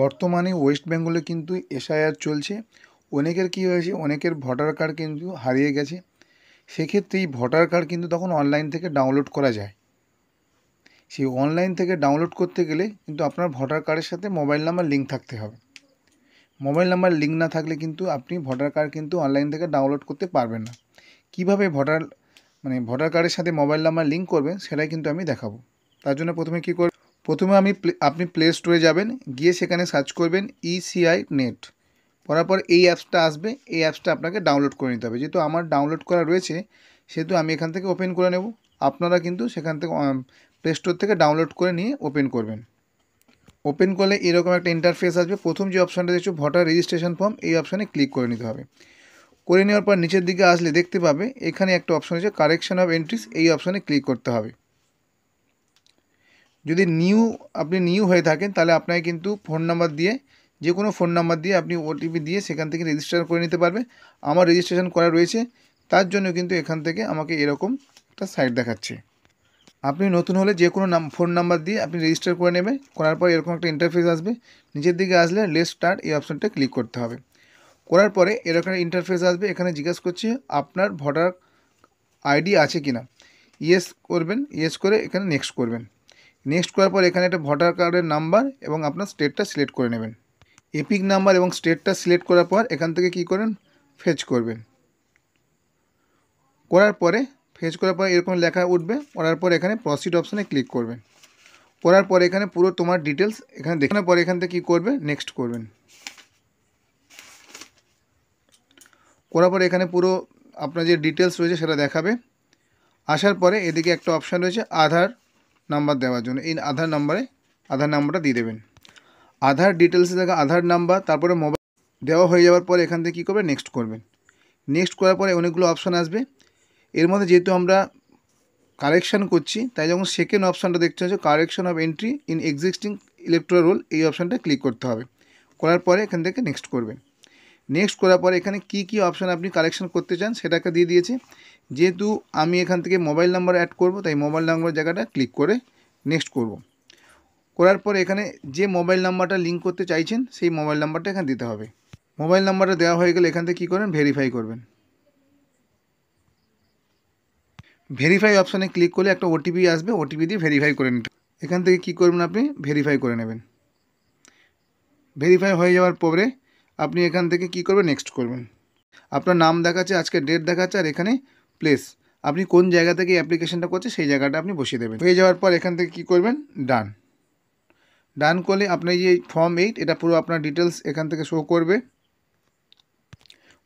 বর্তমানে ওয়েস্ট বেঙ্গলে কিন্তু এসআইআর চলছে। অনেকের কী হয়েছে, অনেকের ভোটার কার্ড কিন্তু হারিয়ে গেছে। সেক্ষেত্রে এই ভোটার কার্ড কিন্তু তখন অনলাইন থেকে ডাউনলোড করা যায়। সেই অনলাইন থেকে ডাউনলোড করতে গেলে কিন্তু আপনার ভোটার কার্ডের সাথে মোবাইল নাম্বার লিঙ্ক থাকতে হবে। মোবাইল নাম্বার লিঙ্ক না থাকলে কিন্তু আপনি ভোটার কার্ড কিন্তু অনলাইন থেকে ডাউনলোড করতে পারবেন না। কীভাবে ভোটার কার্ডের সাথে মোবাইল নাম্বার লিঙ্ক করবেন সেটাই কিন্তু আমি দেখাবো। তার জন্য প্রথমে কী করবেন, প্রথমে আপনি প্লে স্টোরে যাবেন, গিয়ে সেখানে সার্চ করবেন ইসিআই নেট। করার পর এই অ্যাপসটা আসবে, এই অ্যাপসটা আপনাকে ডাউনলোড করে নিতে হবে। যেহেতু আমার ডাউনলোড করা রয়েছে সেহেতু আমি এখান থেকে ওপেন করে নেব। আপনারা কিন্তু সেখান থেকে প্লে স্টোর থেকে ডাউনলোড করে নিয়ে ওপেন করবেন। ওপেন করলে এরকম একটা ইন্টারফেস আসবে। প্রথম যে অপশানটা দেখছো ভোটার রেজিস্ট্রেশন ফর্ম, এই অপশানে ক্লিক করে নিতে হবে। করে নেওয়ার পর নিচের দিকে আসলে দেখতে পাবে এখানে একটা অপশান আছে কারেকশন অফ এন্ট্রিস, এই অপশানে ক্লিক করতে হবে। যদি আপনি নিউ হয়ে থাকেন তাহলে আপনাকে কিন্তু ফোন নাম্বার দিয়ে, যে কোনো ফোন নাম্বার দিয়ে আপনি ওটিপি দিয়ে সেখান থেকে রেজিস্টার করে নিতে পারবে। আমার রেজিস্ট্রেশন করা রয়েছে, তার জন্য কিন্তু এখান থেকে আমাকে এরকম একটা সাইট দেখাচ্ছে। আপনি নতুন হলে যে কোনো ফোন নাম্বার দিয়ে আপনি রেজিস্টার করে নেবে। করার পর এরকম একটা ইন্টারফেস আসবে। নিচের দিকে আসলে লেটস স্টার্ট এই অপশানটা ক্লিক করতে হবে। করার পরে এরকম একটা ইন্টারফেস আসবে। এখানে জিজ্ঞেস করছে আপনার ভোটার আইডি আছে কি না। ইয়েস করবেন, ইয়েস করে এখানে নেক্সট করবেন। নেক্সট করার পর এখানে একটা ভোটার কার্ডের নাম্বার এবং আপনার স্টেটটা সিলেক্ট করে নেবেন। এপিক নাম্বার এবং স্টেটটা সিলেক্ট করার পর এখান থেকে কী করেন, ফেচ করবেন। করার পরে ফেচ করার পর এরকম লেখা উঠবে। করার পর এখানে প্রসিড অপশানে ক্লিক করবেন। করার পর এখানে পুরো তোমার ডিটেলস এখানে দেখানোর পরে এখান থেকে কী করবে, নেক্সট করবেন। করার পরে এখানে পুরো আপনার যে ডিটেলস রয়েছে সেটা দেখাবে। আসার পরে এদিকে একটা অপশান রয়েছে আধার নাম্বার দেওয়ার জন্য, এই আধার নাম্বারটা দিয়ে দেবেন। আধার ডিটেলসে দেখা আধার নাম্বার, তারপরে মোবাইল দেওয়া হয়ে যাওয়ার পরে এখান থেকে কী করবেন, নেক্সট করবেন। নেক্সট করার পরে অনেকগুলো অপশান আসবে। এর মধ্যে যেহেতু আমরা কারেকশান করছি তাই যখন সেকেন্ড অপশানটা দেখতে হচ্ছে correction of entry in existing electoral roll, এই অপশানটা ক্লিক করতে হবে। করার পরে এখান থেকে নেক্সট করবেন। নেক্সট করার পরে এখানে কি অপশান আপনি কারেকশান করতে চান সেটাকে দিয়ে দিয়েছে। যেহেতু আমি এখান থেকে মোবাইল নাম্বার অ্যাড করব তাই মোবাইল নাম্বার জায়গাটা ক্লিক করে নেক্সট করব। করার পর এখানে যে মোবাইল নাম্বারটা লিঙ্ক করতে চাইছেন সেই মোবাইল নাম্বারটা এখানে দিতে হবে। মোবাইল নাম্বারটা দেওয়া হয়ে গেলে এখান থেকে কী করবেন, ভেরিফাই করবেন। ভেরিফাই অপশানে ক্লিক করলে একটা ওটিপি আসবে, ওটিপি দিয়ে ভেরিফাই করে নিতে। এখান থেকে কী করবেন, আপনি ভেরিফাই করে নেবেন। ভেরিফাই হয়ে যাওয়ার পরে আপনি এখান থেকে কী করবেন, নেক্সট করবেন। আপনার নাম দেখাচ্ছে, আজকে ডেট দেখাচ্ছে, আর এখানে প্লেস আপনি কোন জায়গা থেকে অ্যাপ্লিকেশনটা করছে সেই জায়গাটা আপনি বসিয়ে দেবেন। হয়ে যাওয়ার পর এখান থেকে কী করবেন, ডান করলে আপনার যে ফর্ম 8 এটা পুরো আপনার ডিটেলস এখান থেকে শো করবে।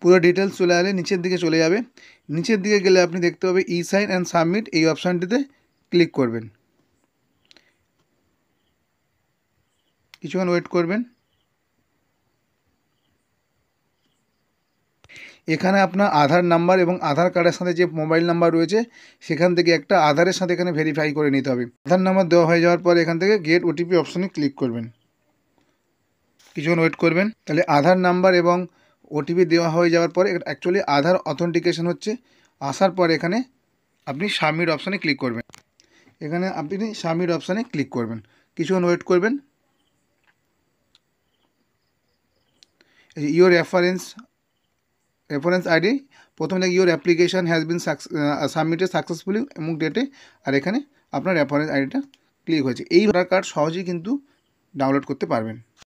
পুরো ডিটেলস চলে আসলে নিচের দিকে চলে যাবে। নিচের দিকে গেলে আপনি দেখতে পাবে ই সাইন অ্যান্ড সাবমিট, এই অপশানটিতে ক্লিক করবেন। কিছুক্ষণ ওয়েট করবেন। এখানে আপনার আধার নাম্বার এবং আধার কার্ডের সাথে যে মোবাইল নাম্বার রয়েছে সেখান থেকে একটা আধারের সাথে এখানে ভেরিফাই করে নিতে হবে। আধার নাম্বার দেওয়া হয়ে যাওয়ার পর এখান থেকে গেট ওটিপি অপশানে ক্লিক করবেন। কিছুক্ষণ ওয়েট করবেন। তাহলে আধার নাম্বার এবং ওটিপি দেওয়া হয়ে যাওয়ার পরে অ্যাকচুয়ালি আধার অথেন্টিকেশন হচ্ছে। আসার পর এখানে আপনি সাবমিট অপশানে ক্লিক করবেন। এখানে আপনি সাবমিট অপশানে ক্লিক করবেন। কিছুক্ষণ ওয়েট করবেন। ইওর রেফারেন্স আইডি প্রথমে দেখি your application has been submitted successfully এবং ডেটে, আর এখানে আপনার রেফারেন্স আইডিটা ক্লিক হয়েছে। এই ভোটার কার্ড সহজেই কিন্তু ডাউনলোড করতে পারবেন।